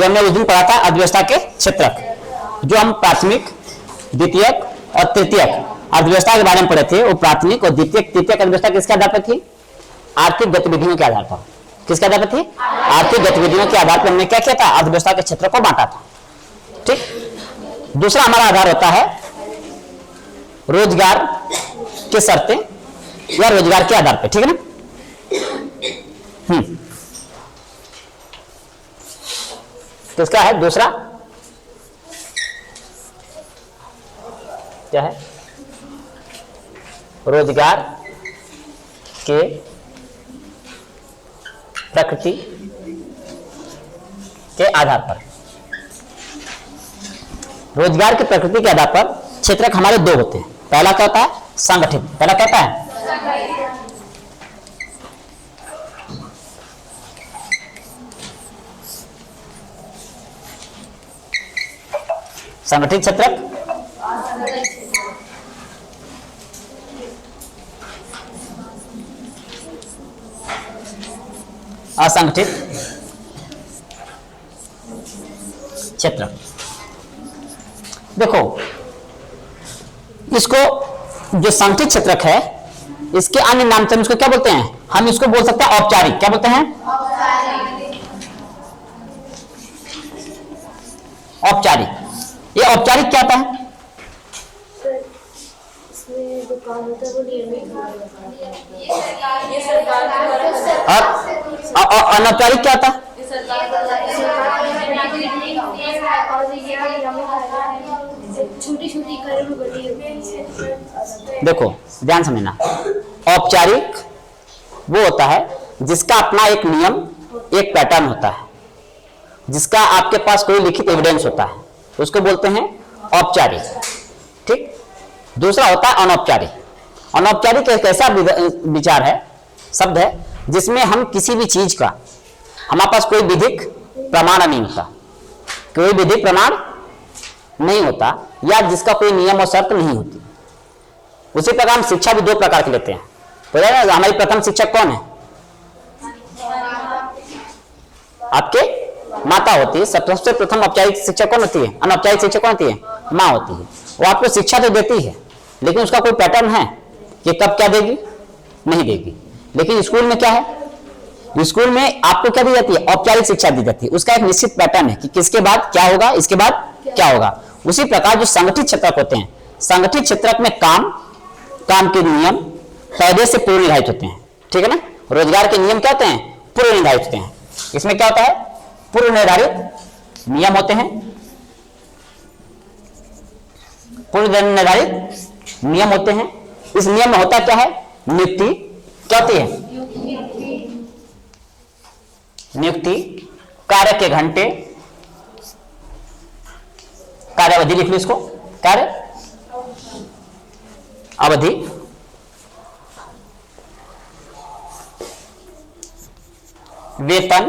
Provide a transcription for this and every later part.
जो हमने उस दिन पढ़ा था अर्थव्यवस्था के क्षेत्रक, जो हम प्राथमिक, द्वितीयक और तृतीयक अर्थव्यवस्था के बारे में पढ़े थे। वो प्राथमिक और द्वितीयक तृतीयक अर्थव्यवस्था किसके आधार पर थी? आर्थिक गतिविधियों के आधार पर। किसके आधार पर थी? आर्थिक गतिविधियों के आधार पर हमने क्या किया था? अर्थव्यवस्था के क्षेत्र को बांटा था। ठीक। दूसरा हमारा आधार होता है रोजगार की शर्तें या रोजगार के आधार पर। ठीक है ना? तो इसका है दूसरा क्या है? रोजगार के प्रकृति के आधार पर। रोजगार की प्रकृति के आधार पर क्षेत्रक हमारे दो होते हैं। पहला क्या होता है? संगठित। पहला क्या होता है? संगठित क्षेत्रक असंगठित क्षेत्र। देखो, इसको जो संगठित क्षेत्रक है, इसके अन्य नाम से हम इसको क्या बोलते हैं? हम इसको बोल सकते हैं औपचारिक। क्या बोलते हैं? औपचारिक। ये औपचारिक क्या होता है? और अनौपचारिक क्या होता है? देखो ध्यान समझना, औपचारिक वो होता है जिसका अपना एक नियम, एक पैटर्न होता है, जिसका आपके पास कोई लिखित एविडेंस होता है, उसको बोलते हैं औपचारिक। ठीक। दूसरा होता है अनौपचारिक। अनौपचारिक एक ऐसा विचार है, शब्द है, जिसमें हम किसी भी चीज का हमारे पास कोई विधिक प्रमाण नहीं होता, कोई विधिक प्रमाण नहीं होता, या जिसका कोई नियम और शर्त नहीं होती। उसी प्रकार हम शिक्षा भी दो प्रकार की लेते हैं। तो हमारी प्रथम शिक्षक कौन है? आपके माता होती है। सबसे प्रथम औपचारिक शिक्षक कौन होती है? अनौपचारिक शिक्षक कौन होती है? माँ होती है। वो आपको शिक्षा तो देती है, लेकिन उसका कोई पैटर्न है कि कब क्या देगी, नहीं देगी। लेकिन स्कूल में क्या है? स्कूल में आपको क्या दी जाती है? औपचारिक शिक्षा दी जाती है। उसका एक निश्चित पैटर्न है कि किसके बाद क्या होगा, इसके बाद क्या होगा। उसी प्रकार जो संगठित क्षेत्रक होते हैं, संगठित क्षेत्रक में काम के नियम पहले से पूर्व निर्धारित होते हैं। ठीक है ना? रोजगार के नियम क्या होते हैं? पूर्व निर्धारित होते हैं। इसमें क्या होता है? पूर्व निर्धारित नियम होते हैं। पूर्व निर्धारित नियम होते हैं। इस नियम में होता क्या है? नियुक्ति क्या होती है? नियुक्ति, कार्य के घंटे, कार्यावधि लिख लो इसको, कार्य अवधि, वेतन,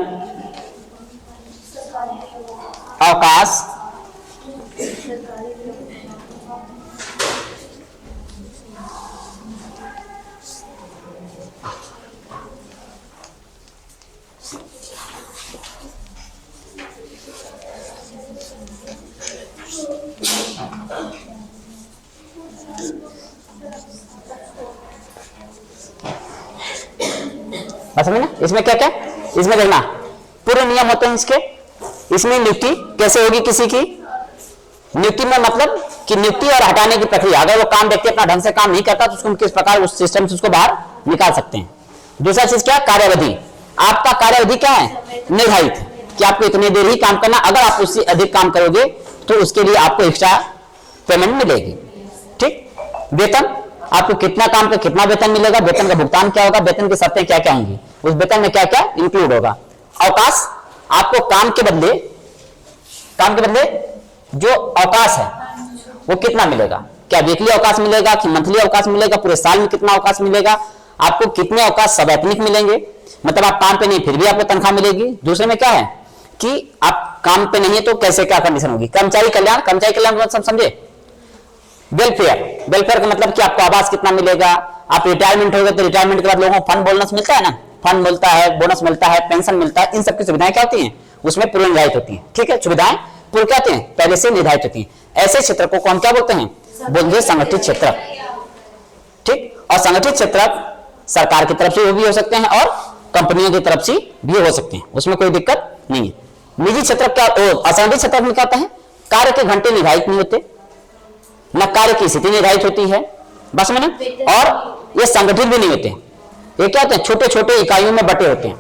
अवकाश, समझे ना? इसमें क्या क्या? इसमें देखना पूरे नियम होते हैं इसके। इसमें नियुक्ति कैसे होगी किसी की? नियुक्ति में मतलब कि नियुक्ति और हटाने की प्रक्रिया, अगर वो काम व्यक्ति अपना ढंग से काम नहीं करता तो उसको हम किस प्रकार उस सिस्टम से उसको बाहर निकाल सकते हैं। दूसरा चीज क्या? कार्यावधि। आपका कार्यावधि क्या है? निर्धारित, कि आपको इतनी देर ही काम करना। अगर आप उससे अधिक काम करोगे तो उसके लिए आपको एक्स्ट्रा पेमेंट मिलेगी। ठीक। वेतन, आपको कितना काम का कितना वेतन मिलेगा, वेतन का भुगतान क्या होगा, वेतन की शर्तें क्या क्या होंगी, उस वेतन में क्या क्या इंक्लूड होगा। अवकाश, आपको काम के बदले जो अवकाश है वो कितना मिलेगा, क्या वीकली अवकाश मिलेगा कि मंथली अवकाश मिलेगा, पूरे साल में कितना अवकाश मिलेगा, आपको कितने अवकाश सवैतनिक मिलेंगे, मतलब आप काम पे नहीं फिर भी आपको तनख्वाह मिलेगी। दूसरे में क्या है कि आप काम पे नहीं है तो कैसे क्या कंडीशन होगी। कर्मचारी कल्याण, कर्मचारी कल्याण मतलब समझे? वेलफेयर, वेलफेयर का मतलब कि आपको आवास कितना मिलेगा, आप रिटायरमेंट हो गए तो रिटायरमेंट के बाद लोगों को फंड बोनस मिलता है ना, फंड मिलता है, बोनस मिलता है, पेंशन मिलता है, इन सबकी सुविधाएं क्या होती हैं? उसमें पूर्व निर्धारित होती है। ठीक है, सुविधाएं पूर्व क्या होती हैं, पहले से निर्धारित होती हैं। ऐसे क्षेत्र को हम क्या बोलते हैं, बोलते संगठित क्षेत्र। ठीक, और संगठित क्षेत्र सरकार की तरफ से भी हो सकते हैं और कंपनियों की तरफ से भी हो सकते हैं, उसमें कोई दिक्कत नहीं है। निजी क्षेत्र क्या, असंगठित क्षेत्र में क्या होता है, कार्य के घंटे निर्धारित नहीं होते, न कार्य की स्थिति निर्धारित होती है, बस में ना, और ये संगठित भी नहीं होते। ये क्या होते हैं, छोटे छोटे इकाइयों में बटे होते हैं,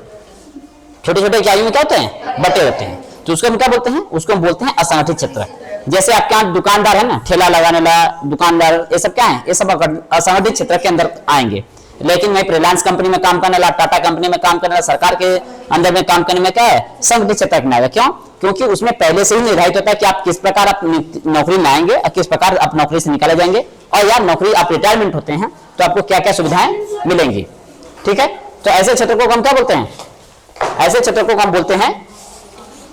छोटे छोटे इकाइयों में क्या होते हैं, बटे होते हैं। तो उसको हम क्या बोलते हैं, उसको हम बोलते हैं असंगठित क्षेत्र। जैसे आपके यहाँ दुकानदार है ना, ठेला लगाने वाला दुकानदार, ये सब क्या है, ये सब असंगठित क्षेत्र के अंदर आएंगे। लेकिन मैं रिलायंस कंपनी में काम करने वाला, टाटा कंपनी में काम करने वाला, सरकार के अंदर में काम करने में क्या है, संगठित क्षेत्र में आएगा। क्यों, क्योंकि उसमें पहले से ही निर्धारित होता है कि आप किस प्रकार आप नौकरी में आएंगे और किस प्रकार आप नौकरी से निकाले जाएंगे, और यार नौकरी आप रिटायरमेंट होते हैं तो आपको क्या क्या सुविधाएं मिलेंगी। ठीक है, तो ऐसे क्षेत्र को हम क्या बोलते हैं, ऐसे क्षेत्र को हम बोलते हैं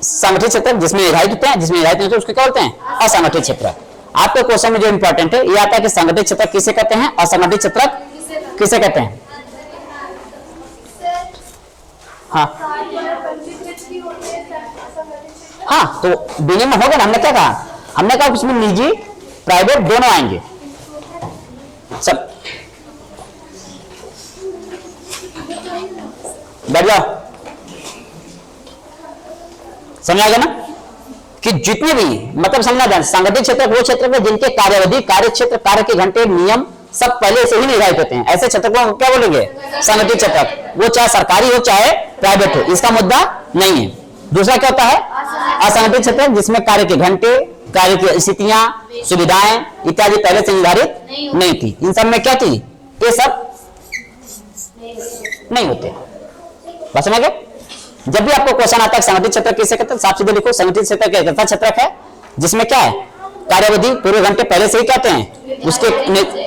संगठित क्षेत्र, जिसमें निर्धारित होते हैं, जिसमें निर्धारित होते हैं उसको क्या बोलते हैं, असंगठित क्षेत्र। आपके क्वेश्चन में जो इंपॉर्टेंट है ये आता है कि संगठित क्षेत्र किसे कहते हैं, असंगठित क्षेत्र किसे कहते हैं। हाँ हाँ, तो विनिमय हो गया ना, हमने क्या कहा, हमने कहा उसमें निजी प्राइवेट दोनों आएंगे सब। बैठ जाओ, समझ आ गया ना कि जितने भी मतलब समझना जाए, संगठित क्षेत्र वो क्षेत्र में जिनके कार्यावधि, कार्य क्षेत्र, कार्य के घंटे, नियम सब पहले से ही निर्धारित होते हैं, ऐसे क्षेत्र को क्या बोलेंगे, संगठित क्षेत्र। वो चाहे सरकारी हो चाहे प्राइवेट हो, इसका मुद्दा नहीं है। दूसरा क्या होता है, असंगठित क्षेत्र, जिसमें कार्य के घंटे, कार्य की स्थितियां, सुविधाएं इत्यादि पहले से निर्धारित नहीं थी। इन सब में क्या थी, ये सब नहीं होते। बस समझ गए। जब भी आपको क्वेश्चन आता है संगठित क्षेत्र किसे कहते हैं, साफ सीधे लिखो संगठित क्षेत्र क्या ऐसा क्षेत्र है जिसमें क्या है, कार्यावधि पूरे घंटे पहले से ही क्या होते हैं, उसके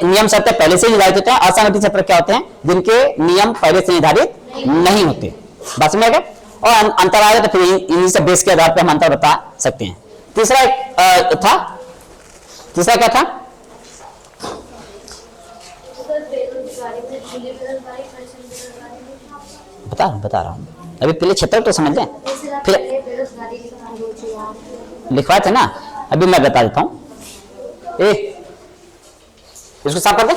नियम शर्तें पहले से ही निर्धारित होते हैं। असंगठित क्षेत्र क्या होते हैं, जिनके नियम पहले से निर्धारित नहीं होते। बस समझ गए। और अंतर आएगा तो फिर इन्हीं से बेस के आधार पर हम अंतर बता सकते हैं। तीसरा एक था, तीसरा क्या था, बता रहा हूँ अभी, पहले क्षेत्र तो समझ लें फिर लिखवाए थे ना, अभी मैं बता देता हूँ। इसको साफ कर दे।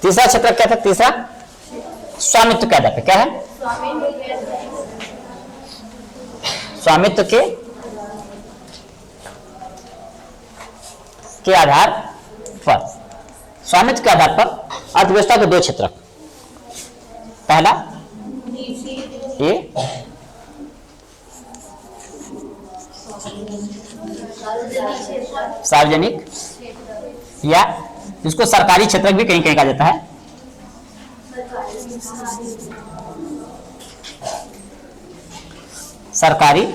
तीसरा क्षेत्र क्या था, तीसरा स्वामित्व के आधार पर, क्या है, स्वामित्व के आधार पर, स्वामित्व के आधार पर अर्थव्यवस्था के दो क्षेत्र, पहला ये सार्वजनिक या जिसको सरकारी क्षेत्र भी कहीं कहीं कहा जाता है, सरकारी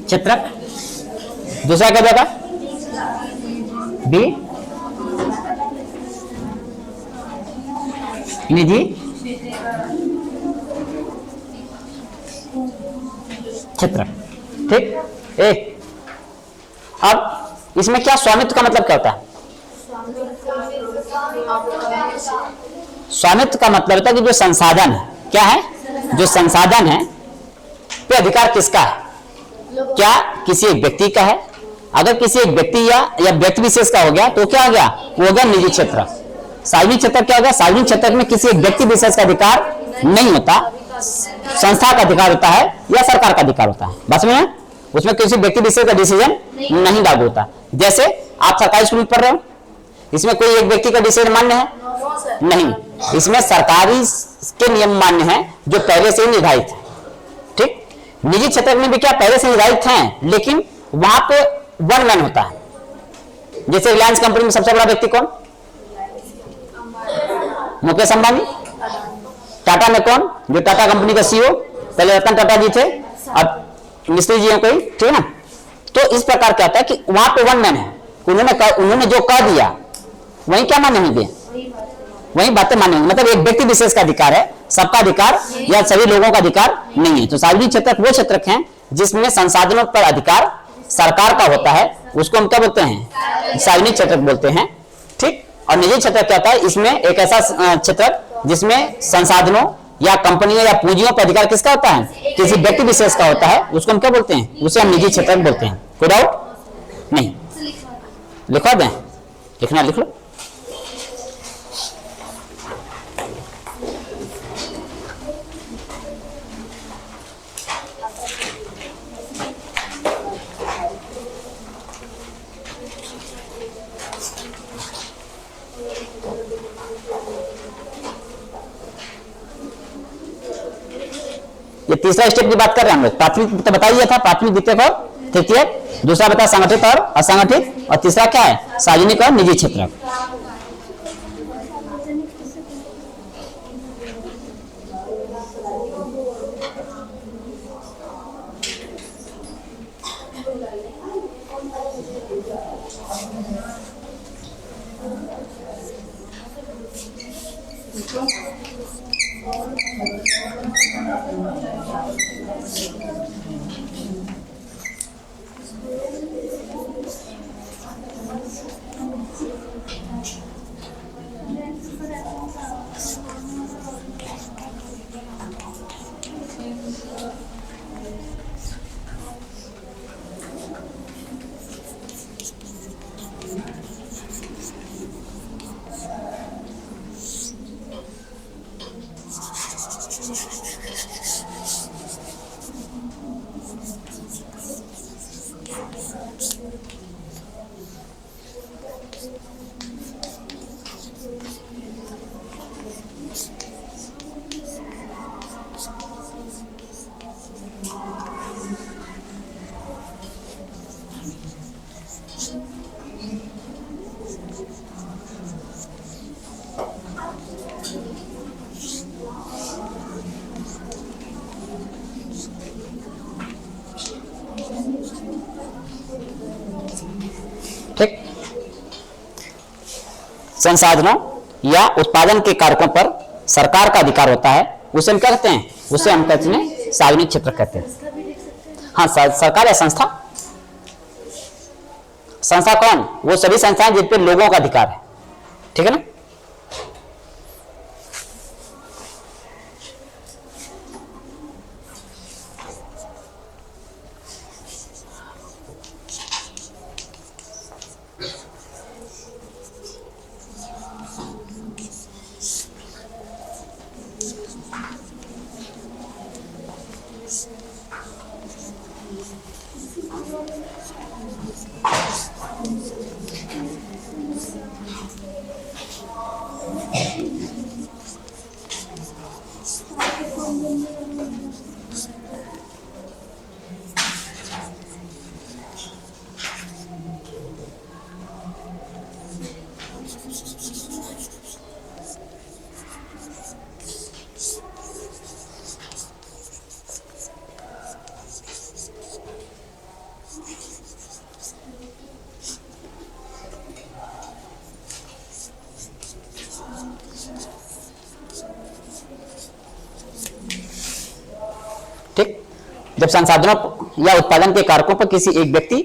क्षेत्र। दूसरा क्या होगा, बी निजी क्षेत्र। ठीक, एक अब इसमें क्या स्वामित्व का मतलब क्या होता है, स्वामित्व का मतलब होता है कि जो संसाधन है, क्या है, जो संसाधन है पे अधिकार किसका है, क्या किसी एक व्यक्ति का है। अगर किसी एक व्यक्ति या व्यक्ति विशेष का हो गया तो क्या हो गया, वो हो गया निजी क्षेत्र। सार्वजनिक क्षेत्र क्या होगा, सार्वजनिक क्षेत्र में किसी एक व्यक्ति विशेष का अधिकार नहीं होता, संस्था का अधिकार होता है या सरकार का अधिकार होता है। बस में उसमें किसी व्यक्ति विशेष का डिसीजन नहीं लागू होता। जैसे आप सरकारी स्कूल में पढ़ रहे हो, इसमें कोई एक व्यक्ति का डिसीजन मान्य है नहीं, इसमें सरकारी के नियम मान्य हैं जो पहले से ही निर्धारित है। ठीक, निजी क्षेत्र में भी क्या पहले से निर्धारित हैं, लेकिन वहां पे वन मैन होता है। जैसे रिलायंस कंपनी में सबसे बड़ा व्यक्ति कौन, मुकेश अंबानी। टाटा में कौन, जो टाटा कंपनी का सीईओ पहले रतन टाटा जी थे, अब मिस्त्री जी हैं कोई, ठीक है ना। तो इस प्रकार क्या होता है कि वहां पे वन मैन है, उन्होंने जो कह दिया वही क्या मान्य होंगे, वही बातें मानेंगे। मतलब एक व्यक्ति विशेष का अधिकार है, सबका अधिकार या सभी लोगों का अधिकार नहीं है। तो सार्वजनिक क्षेत्रक वो क्षेत्रक हैं जिसमें संसाधनों पर अधिकार सरकार का होता है, उसको हम क्या बोलते हैं, सार्वजनिक क्षेत्रक बोलते हैं। ठीक। और निजी क्षेत्रक क्या होता है, इसमें एक ऐसा क्षेत्रक जिसमें संसाधनों या कंपनियों या पूंजियों पर अधिकार किसका होता है, किसी व्यक्ति विशेष का होता है, उसको हम क्या बोलते हैं, उसे हम निजी क्षेत्रक बोलते हैं। कोई डाउट नहीं? लिखवा दें? लिखना लिख लो। ये तीसरा स्टेप की बात कर रहे हैं हम लोग। प्राथमिक तो बता दिया था, प्राथमिक, द्वितीयक और तृतीयक। दूसरा बता संगठित और असंगठित, और तीसरा क्या है, सार्वजनिक और निजी क्षेत्र। ठीक। संसाधनों या उत्पादन के कारकों पर सरकार का अधिकार होता है, उसे हम क्या कहते हैं, उसे हम कहते हैं सार्वजनिक क्षेत्र कहते हैं। हाँ, सरकार या संस्था। संस्था कौन, वो सभी संस्थाएं जिन पे लोगों का अधिकार है। ठीक है ना। जब संसाधनों या उत्पादन के कारकों पर किसी एक व्यक्ति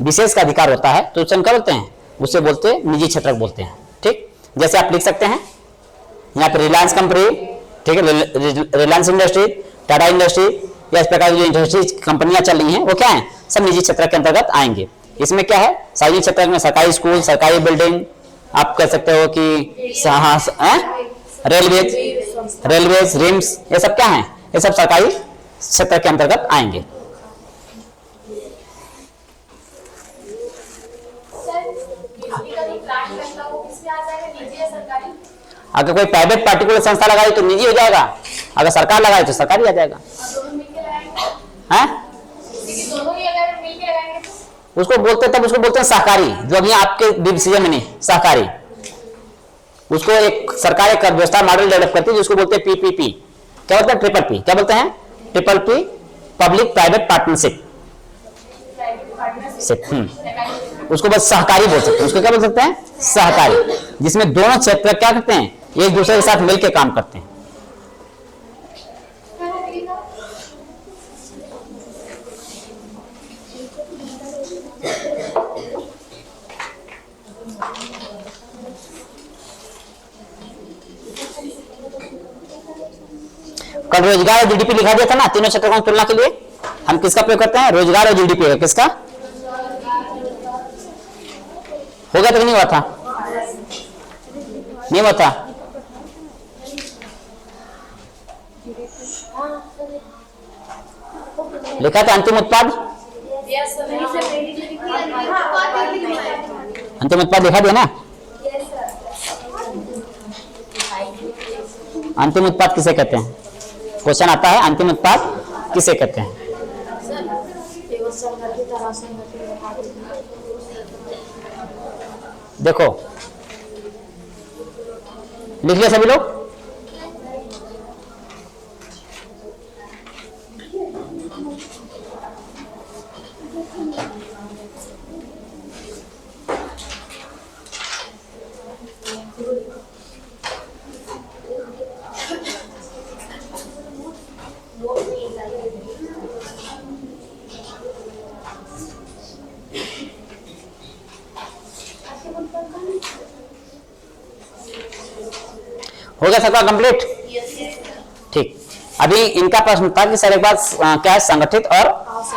विशेष का अधिकार होता है तो उसे हम क्या बोलते हैं, उसे बोलते हैं निजी क्षेत्रक बोलते हैं। ठीक। जैसे आप लिख सकते हैं यहाँ पे रिलायंस कंपनी, ठीक है, रिलायंस इंडस्ट्री, टाटा इंडस्ट्री, या इस प्रकार की जो इंडस्ट्रीज कंपनियां चल रही हैं वो क्या है, सब निजी क्षेत्र के अंतर्गत आएंगे। इसमें क्या है, सार्वजनिक क्षेत्र में सरकारी स्कूल, सरकारी बिल्डिंग, आप कह सकते हो कि रेलवेज, रिम्स, ये सब क्या है, ये सब सरकारी क्षेत्र के अंतर्गत आएंगे। अगर कोई प्राइवेट पार्टिकुलर संस्था लगाई तो निजी हो जाएगा, अगर सरकार लगाए तो सरकारी आ जाएगा। उसको बोलते, तब उसको बोलते हैं सहकारी, जो अभी आपके डिसीजन में नहीं, सहकारी। उसको एक सरकार एक व्यवस्था मॉडल डेवलप करती है जिसको बोलते हैं पीपीपी। क्या बोलते हैं, ट्रिपल पी। क्या बोलते हैं, triple P, public private partnership. उसको बस सहकारी बोल सकते हैं, उसको क्या बोल सकते हैं, सहकारी, जिसमें दोनों क्षेत्र क्या करते हैं, एक दूसरे के साथ मिलकर काम करते हैं। कल रोजगार और जीडीपी लिखा दिया था ना, तीनों क्षेत्रों की तुलना के लिए हम किसका प्रयोग करते हैं? रोजगार और जीडीपी का। किसका हो गया था कि नहीं हुआ था? नहीं हुआ था? लिखा था अंतिम उत्पाद, अंतिम उत्पाद लिखा दिया ना। अंतिम उत्पाद किसे कहते हैं? क्वेश्चन आता है, अंतिम उत्पाद किसे कहते हैं? देखो लिख लिया सभी लोग? हो गया सबका कंप्लीट? ठीक। अभी इनका प्रश्न था कि सर एक बात क्या है, संगठित और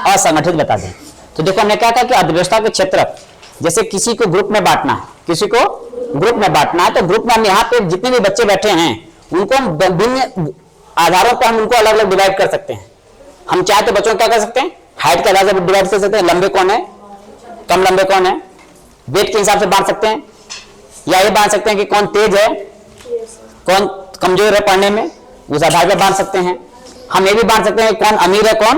असंगठित बता दें। तो देखो हमने क्या कहा कि अर्थव्यवस्था के क्षेत्र, जैसे किसी को ग्रुप में बांटना है, किसी को ग्रुप में बांटना है, तो ग्रुप में हम यहाँ पे जितने भी बच्चे बैठे हैं उनको हम विभिन्न आधारों पर हम उनको अलग अलग डिवाइड कर सकते हैं। हम चाहे तो बच्चों को क्या कर सकते हैं, हाइट के आधार से डिवाइड कर सकते हैं, लंबे कौन है, कम लंबे कौन है, वेट के हिसाब से बांट सकते हैं, या ये बांट सकते हैं कि कौन तेज है, कौन कमजोर है पढ़ने में, उस आधार पर बांट सकते हैं। हम ये भी बांट सकते हैं कौन अमीर है कौन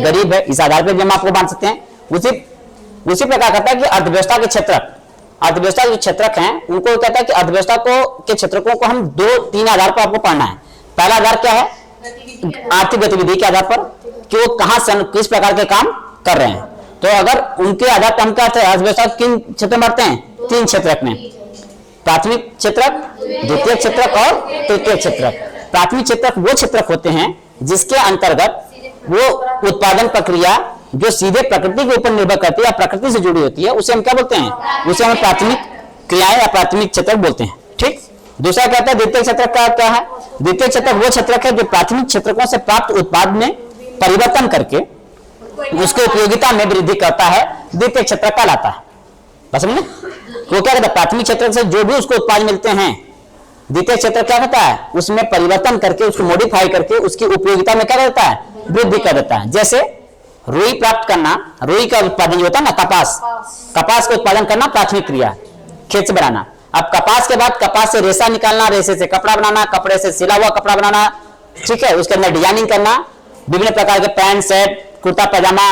गरीब है, इस आधार पर भी हम आपको बांट सकते हैं। उसी प्रकार कहता है कि अर्थव्यवस्था के क्षेत्रक, अर्थव्यवस्था के क्षेत्रक हैं उनको कहता है कि अर्थव्यवस्था के क्षेत्रकों को हम 2-3 आधार पर आपको पढ़ना है। पहला आधार क्या है? आर्थिक गतिविधि के आधार पर कि वो कहां किस प्रकार के काम कर रहे हैं। तो अगर उनके आधार पर हम क्या अर्थव्यवस्था किन क्षेत्र में बांटते हैं? 3 क्षेत्रक में, प्राथमिक क्षेत्रक, द्वितीय क्षेत्रक और तृतीय क्षेत्रक। प्राथमिक क्षेत्रक वो क्षेत्रक होते हैं जिसके अंतर्गत वो उत्पादन प्रक्रिया जो सीधे प्रकृति के ऊपर निर्भर करती है या प्रकृति से जुड़ी होती है, उसे हम क्या बोलते हैं? उसे हम प्राथमिक क्रियाएं या प्राथमिक क्षेत्रक बोलते हैं। ठीक। दूसरा कहता है द्वितीय क्षेत्रक का क्या है? द्वितीय क्षेत्रक वो क्षेत्रक है जो प्राथमिक क्षेत्रकों से प्राप्त उत्पाद में परिवर्तन करके उसकी उपयोगिता में वृद्धि करता है, द्वितीय क्षेत्रक कहलाता है। बस समझे? वो क्या कहता है? प्राथमिक क्षेत्रक से जो भी उसको उत्पाद मिलते हैं, द्वितीय क्षेत्रक क्या कहता है? उसमें परिवर्तन करके, उसको मॉडिफाई करके उसकी उपयोगिता में क्या करता है? वृद्धि कर देता है। जैसे रुई प्राप्त करना, रुई का उत्पादन जो होता है ना, कपास, कपास का उत्पादन करना प्राथमिक क्रिया, खेत से बनाना। अब कपास के बाद कपास से रेशा निकालना, रेशे से कपड़ा बनाना, कपड़े से सिला हुआ कपड़ा बनाना, ठीक है, उसके अंदर डिजाइनिंग करना, विभिन्न प्रकार के पैंट शर्ट कुर्ता पैजामा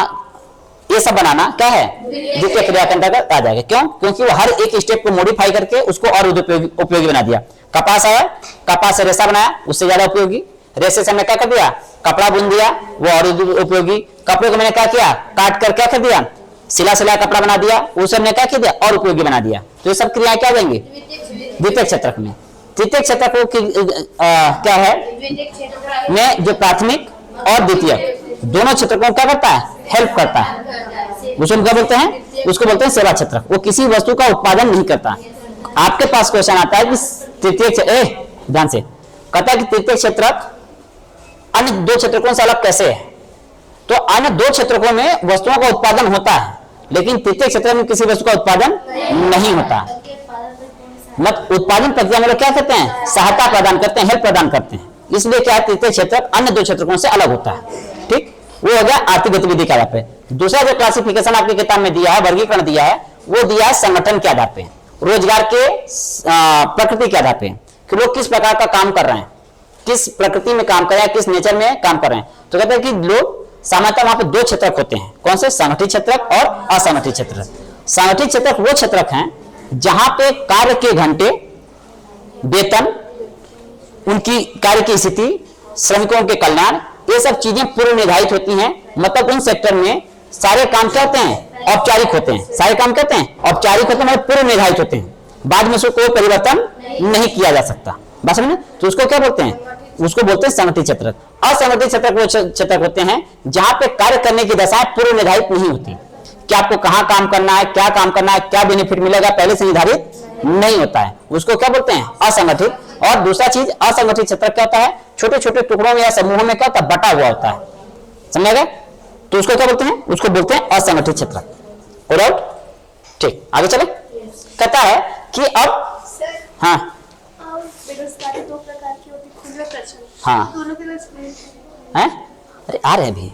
ये सब बनाना क्या है? द्वितीय क्रिया के अंतर्गत आ जाएगा। क्यों? क्योंकि वो हर एक स्टेप को मॉडिफाई करके उसको और उपयोगी बना दिया। कपास आया, कपास से रेशा बनाया, उससे ज्यादा उपयोगी। रेशे से हमने क्या कर दिया? कपड़ा बुन दिया, वो और उपयोगी। कपड़े को मैंने क्या किया? काट कर क्या कर दिया? सिला कपड़ा बना दिया, उसे हमने क्या किया? और उपयोगी बना दिया। तो ये सब क्रियाएं क्या देंगे? द्वितीय क्षेत्रक में। तृतीय क्षेत्रक क्या है? में जो प्राथमिक और द्वितीय दोनों क्षेत्रकों क्या करता है? हेल्प करता है। उसको क्या बोलते हैं? उसको बोलते हैं सेवा क्षेत्रक। वो किसी वस्तु का उत्पादन नहीं करता। आपके पास क्वेश्चन आता है कि तृतीय, ध्यान से कहता है कि तृतीय क्षेत्रक अन्य 2 क्षेत्रकों से अलग कैसे है? तो अन्य 2 क्षेत्रकों में वस्तुओं का उत्पादन होता है, लेकिन तृतीय क्षेत्र में किसी वस्तु का उत्पादन नहीं होता। मतलब उत्पादन प्रक्रिया में लोग क्या करते हैं? सहायता प्रदान करते हैं, हेल्प प्रदान करते हैं। इसलिए क्या है? तृतीय क्षेत्रक अन्य 2 क्षेत्रकों से अलग होता है। ठीक, वो हो गया आर्थिक गतिविधि के आधार पे। दूसरा जो क्लासिफिकेशन आपकी किताब में दिया है, वर्गीकरण दिया है, वो दिया है संगठन के आधार पे, रोजगार के प्रकृति के आधार पे कि लोग किस प्रकार का काम कर रहे हैं, किस प्रकृति में काम कर रहे हैं, किस नेचर में काम कर रहे हैं। तो कहते हैं कि लोग सामान्यतः वहां पे 2 क्षेत्रक होते हैं। कौन से? संगठित क्षेत्रक और असंगठित क्षेत्रक। संगठित क्षेत्रक वो क्षेत्रक हैं जहां पे कार्य के घंटे, वेतन, उनकी कार्य की स्थिति, श्रमिकों के कल्याण, ये सब चीजें पूर्व निर्धारित होती हैं। मतलब उन सेक्टर में सारे काम क्या होते हैं? औपचारिक होते हैं। सारे काम कहते हैं औपचारिक होते हैं, मतलब पूर्व निर्धारित होते हैं। बाद में उसको कोई परिवर्तन नहीं किया जा सकता। बात समझे? तो उसको क्या बोलते हैं? उसको बोलते हैं संगठित क्षेत्रक। असंगठित क्षेत्रक वो क्षेत्रक होते हैं जहां पे कार्य करने की दशाएं पूर्व निर्धारित नहीं होती, कि आपको कहां काम करना है, क्या काम करना है, क्या बेनिफिट मिलेगा, पहले से निर्धारित नहीं होता है, उसको क्या बोलते हैं? असंगठित। और दूसरा चीज, असंगठित क्षेत्रक क्या होता है? छोटे छोटे टुकड़ों में या समूहों में क्या होता है? बटा हुआ होता है, समझ गए? तो उसको क्या बोलते हैं? उसको बोलते हैं असंगठित क्षेत्रक। ऑलराइट, ठीक, आगे चले। कहता है कि अब हाँ बेरोजगारी दो प्रकार की होती है, खुले प्रचंड। हाँ। दोनों के लिए हैं? अरे आ रहे हैं अभी,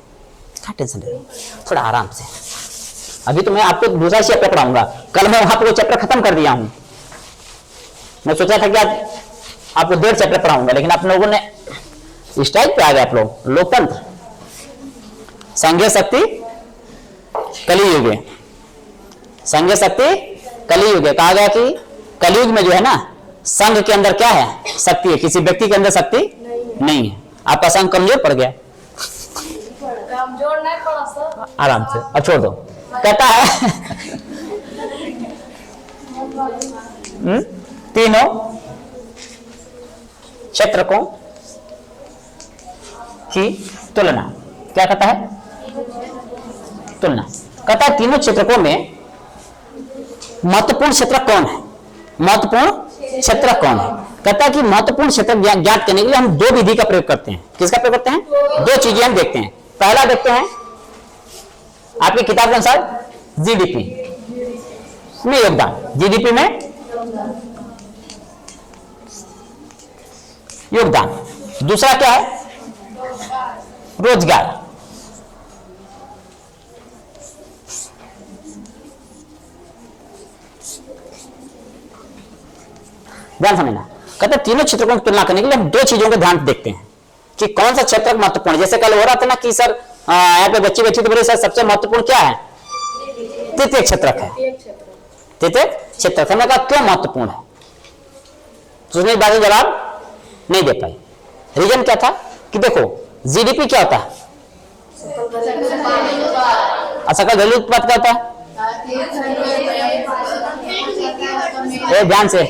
क्या टेंशन ले, थोड़ा आराम से। अभी तो मैं आपको दूसरा चैप्टर पढ़ाऊंगा, कल मैं वहां पर वो चैप्टर खत्म कर दिया हूं। मैं सोचा था कि आज आपको 1.5 चैप्टर पढ़ाऊंगा, लेकिन आप लोगों ने इस टाइप पे आ गए। आप लोग लोकतंत्र, संघीय शक्ति कलियुग, संघीय शक्ति कलियुग। कहा गया कि कलियुग में जो है ना, संघ के अंदर क्या है? शक्ति है, किसी व्यक्ति के अंदर शक्ति नहीं है। आपका संघ कमजोर पड़ गया, कमजोर नहीं पड़ा सर, आराम से, अब छोड़ दो। कहता है तीनों क्षेत्रकों की तुलना, क्या कहता है? तुलना। कहता है तीनों क्षेत्रकों में महत्वपूर्ण क्षेत्र कौन है? महत्वपूर्ण क्षेत्र कौन है? कहता है कि महत्वपूर्ण क्षेत्र ज्ञात करने के लिए हम दो विधि का प्रयोग करते हैं। किसका प्रयोग करते हैं? दो चीजें हम देखते हैं। पहला देखते हैं आपकी किताब के अनुसार जीडीपी में योगदान, जीडीपी में योगदान। दूसरा क्या है? रोजगार। ध्यान समझना। कहते हैं तीनों क्षेत्रों की तुलना करने के लिए हम दो चीजों को ध्यान देखते हैं कि कौन सा क्षेत्र महत्वपूर्ण है। जैसे कल हो रहा था ना कि सर यहाँ पे बच्ची बैठी तो बोले सर सबसे महत्वपूर्ण क्या है? तृतीय क्षेत्रक है। तृतीय क्षेत्रक। हमने कहा क्यों महत्वपूर्ण है? तो उसने बात जवाब नहीं दे पाई। रीजन क्या था कि देखो जीडीपी क्या होता है? सकल घरेलू उत्पाद क्या होता है? ध्यान से,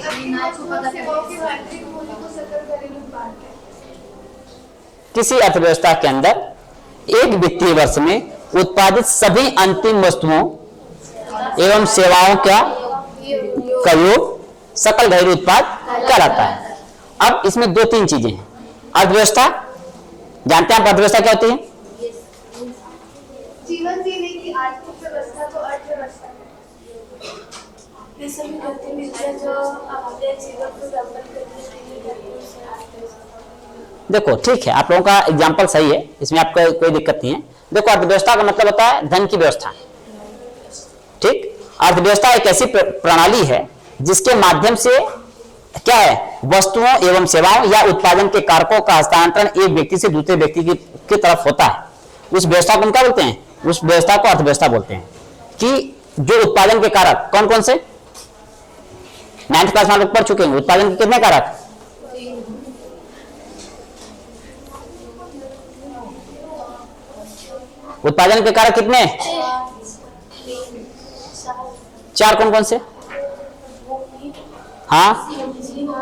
किसी अर्थव्यवस्था के अंदर एक वित्तीय वर्ष में उत्पादित सभी अंतिम वस्तुओं एवं सेवाओं का योग सकल घरेलू उत्पाद कहलाता है। अब इसमें दो तीन चीजें हैं। अर्थव्यवस्था, जानते हैं आप अर्थव्यवस्था क्या होती है? जीवन जीने की आर्थिक व्यवस्था तो अर्थव्यवस्था है। ये सभी गतिविधियां जो अपने जीवन को संपन्न करने के लिए करती हैं। देखो ठीक है, आप लोगों का एग्जाम्पल सही है, इसमें आपको कोई दिक्कत नहीं है। देखो अर्थव्यवस्था का मतलब होता है धन की व्यवस्था। ठीक, अर्थव्यवस्था एक ऐसी प्रणाली है जिसके माध्यम से क्या है? वस्तुओं एवं सेवाओं या उत्पादन के कारकों का हस्तांतरण एक व्यक्ति से दूसरे व्यक्ति की तरफ होता है। उस व्यवस्था को क्या बोलते हैं? उस व्यवस्था को अर्थव्यवस्था बोलते हैं। कि जो उत्पादन के कारक कौन कौन से? 9th क्लास में लोग पढ़ चुके हैं। उत्पादन के कितने कारक? उत्पादन के कारक कितने? 4। कौन कौन से? हाँ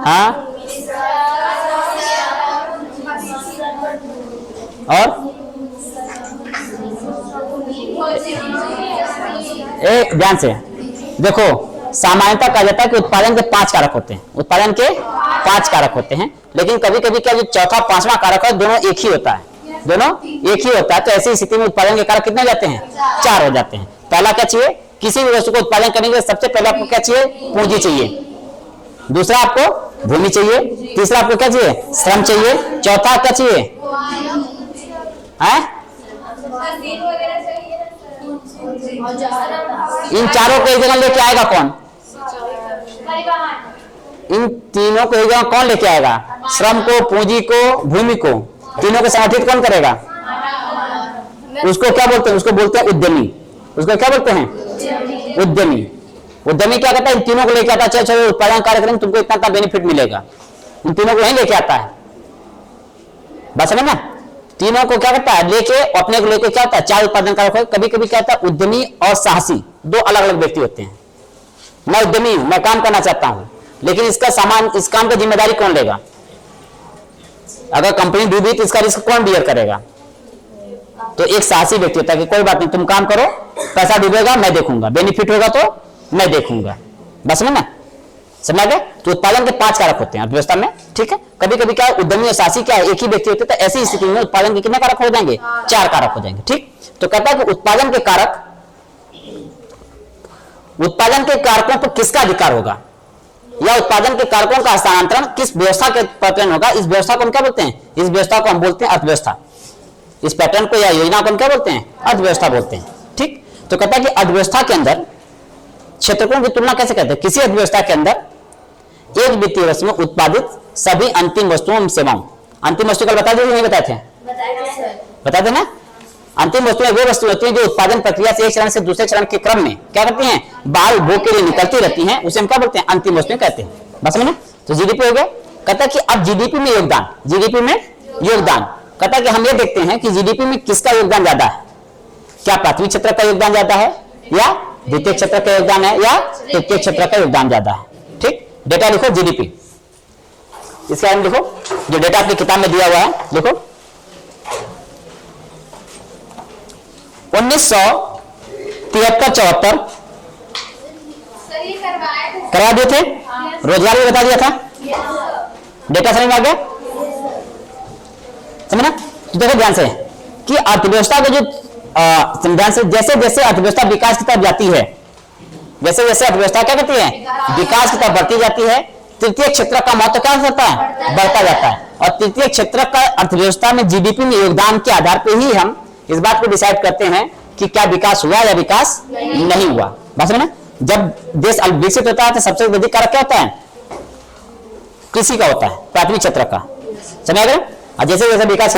हाँ, और एक ध्यान से देखो, सामान्यतः कहा जाता है कि उत्पादन के 5 कारक होते हैं। उत्पादन के 5 कारक होते हैं, लेकिन कभी कभी क्या जो चौथा 5वां कारक है दोनों एक ही होता है। दोनों एक ही होता है। तो ऐसी स्थिति में उत्पादन के कारक कितने हो जाते हैं? 4 हो जाते हैं। पहला क्या चाहिए? किसी भी वस्तु को उत्पादन करने के लिए सबसे पहले आपको क्या चाहिए? पूंजी चाहिए। दूसरा आपको भूमि चाहिए। तीसरा आपको क्या चाहिए? श्रम चाहिए। चौथा क्या चाहिए? इन चारों को एक जगह लेके आएगा कौन? इन तीनों को एक जगह कौन लेके आएगा? श्रम को, पूंजी को, भूमि को, तीनों को संगठित कौन करेगा? उसको क्या बोलते हैं? उसको बोलते हैं उद्यमी। उसको क्या बोलते हैं? उद्यमी। उद्यमी क्या करता है? इन तीनों को लेके आता है। चलो चलो उत्पादन कार्यक्रम तुमको इतना बेनिफिट मिलेगा, इन तीनों को नहीं लेके आता है। बस समझ ना, तीनों को क्या करता है? लेके अपने को लेके क्या होता है? 4 उत्पादन कारक। कभी कभी क्या होता है? उद्यमी और साहसी दो अलग अलग व्यक्ति होते हैं। मैं उद्यमी हूं, मैं काम करना चाहता हूं, लेकिन इसका सामान, इस काम की जिम्मेदारी कौन लेगा? अगर कंपनी डूबी तो इसका रिस्क कौन बियर करेगा? तो एक साहसी व्यक्ति होता है कि कोई बात नहीं, तुम काम करो, पैसा डूबेगा मैं देखूंगा, बेनिफिट होगा तो मैं देखूंगा। बस में ना, समझ गए? तो उत्पादन के 5 कारक होते हैं अर्थव्यवस्था में, ठीक है। कभी कभी क्या उद्यमी और साहसी क्या है, एक ही व्यक्ति होते हैं, तो ऐसी स्थिति में उत्पादन के कितने कारक हो जाएंगे? 4 कारक हो जाएंगे, ठीक। तो कहता है कि उत्पादन के कारकों पर किसका अधिकार होगा, या उत्पादन के कारकों का हस्तांतरण किस व्यवस्था के पैटर्न होगा। इस व्यवस्था को हम क्या बोलते हैं? इस व्यवस्था को हम बोलते हैं अर्थव्यवस्था। इस पैटर्न को या योजना को हम क्या बोलते हैं? अर्थव्यवस्था बोलते हैं, ठीक। तो कहता है कि अर्थव्यवस्था के अंदर क्षेत्रकों की तुलना कैसे करते हैं? किसी अर्थव्यवस्था के अंदर एक वित्तीय वर्ष में उत्पादित सभी अंतिम वस्तुओं एवं सेवाओं, अंतिम वस्तु कल बता दें नहीं बताए थे? बता देना। अंतिम वस्तुएं वो वस्तु होती हैं जो उत्पादन प्रक्रिया से एक चरण से दूसरे चरण के क्रम में क्या करती हैं? बाल उपभोग के लिए निकलती रहती हैं, उसे हम क्या बोलते हैं? अंतिम वस्तुएं कहते हैं। बस में ना, तो जीडीपी हो गया। कहता है कि अब जीडीपी में योगदान, जीडीपी में योगदान, कहता है कि हम ये देखते हैं कि जीडीपी में किसका योगदान ज्यादा है। क्या प्राथमिक क्षेत्र का योगदान ज्यादा है, या द्वितीय क्षेत्र का योगदान है, या तृतीय क्षेत्र का योगदान ज्यादा है, ठीक। डेटा लिखो जीडीपी, इसके बारे में लिखो, जो डेटा आपकी किताब में दिया हुआ है लिखो। 1973-74 करवा दिए थे, रोजगार भी बता दिया था, डेटा समझ में आ गया? समझना? तो देखो ध्यान से कि अर्थव्यवस्था को जो ध्यान से, जैसे जैसे अर्थव्यवस्था विकास की तरफ जाती है, जैसे जैसे अर्थव्यवस्था क्या करती है? विकास की तरफ बढ़ती जाती है, तृतीय क्षेत्र का महत्व क्या होता है? बढ़ता जाता है। और तृतीय क्षेत्र का अर्थव्यवस्था में जीडीपी में योगदान के आधार पर ही हम इस बात को डिसाइड करते हैं कि क्या विकास हुआ या विकास नहीं हुआ। बस में ना, जब देश विकसित होता है तो सबसे अधिक कारक क्या होता है? कृषि का होता है, प्राथमिक क्षेत्र का। समझ गए? और जैसे जैसे विकास